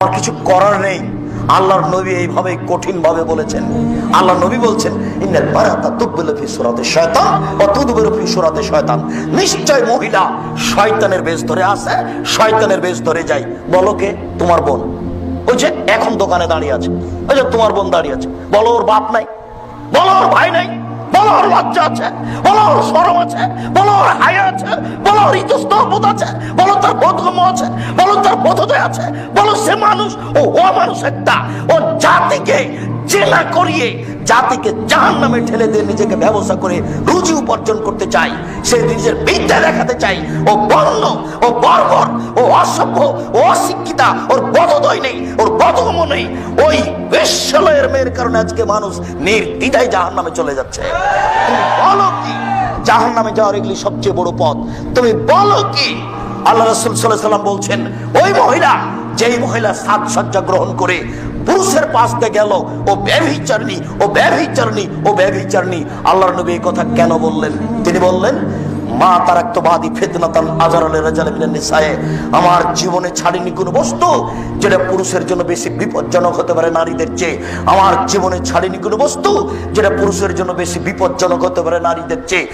আর কিছু করার নেই। আল্লাহর নবী এইভাবে কঠিন ভাবে বলেছেন। আল্লাহর নবী বলছেন ইন্নাল বারাতা তুববিলু ফি সূরাতি শায়তান ওয়া তুদবিরু ফি সূরাতি শায়তান, নিশ্চয় মহিলা শয়তানের বেশ ধরে আসে, শয়তানের বেশ ধরে যায়। বলো কে? তোমার বোন। ওই যে এখন দোকানে দাঁড়িয়ে আছে, ওই যে তোমার বোন দাঁড়িয়ে আছে। বলো ওর বাপ নাই, বলো ওর ভাই নাই, বলো ওর লজ্জা আছে, বলো ওর শরম আছে, বলো ওর হায়া আছে, বলো ওর ইতস্তবোধ আছে, বলো তার বোধগম্য আছে, বলো তার বোধোদয় আছে, বলো সে মানুষ ও অমানুষ একটা। ও জাতিকে জেনা করিয়ে জাতিকে জাহান্নামে ঠেলে দিয়ে নিজেকে ব্যবসা করে রুজি উপার্জন করতে চাই, সে নিজের বিদ্যা দেখাতে চাই। ও বর্ণ, ও বর্বর, ও অসভ্য, ও অশিক্ষিতা, ওর বোধোদয় নেই, ওর বোধগম্য নেই। ওই বেশ্যালয়ের মেয়ের কারণে আজকে মানুষ নির্দ্বিধায় জাহান্নামে চলে যাচ্ছে। তুমি বলো কি জাহান্নামে যাওয়ার এগুলি সবচেয়ে বড় পথ? তুমি বলো কি? আল্লাহ রাসূল সাল্লাল্লাহু আলাইহি ওয়াসাল্লাম বলছেন ওই মহিলা, যেই মহিলা সাজসজ্জা গ্রহণ করে পুরুষের পাশ দিয়ে গেল, ও ব্যভিচারিণী, ও ব্যভিচারিণী, ও ব্যভিচারিণী। আল্লাহর নবী এই কথা কেন বললেন? তিনি বললেন মা তারাকতু বাদি ফিতনাতান আযারা লিরাজালি মিনান নিসায়ে, আমার জীবনে ছাড়িনি কোনো বস্তু যেটা পুরুষের জন্য বেশি বিপজ্জনক হতে পারে নারীদের চেয়ে। আমার জীবনে ছাড়িনি কোনো বস্তু যেটা পুরুষের জন্য বেশি বিপজ্জনক হতে পারে নারীদের চেয়ে।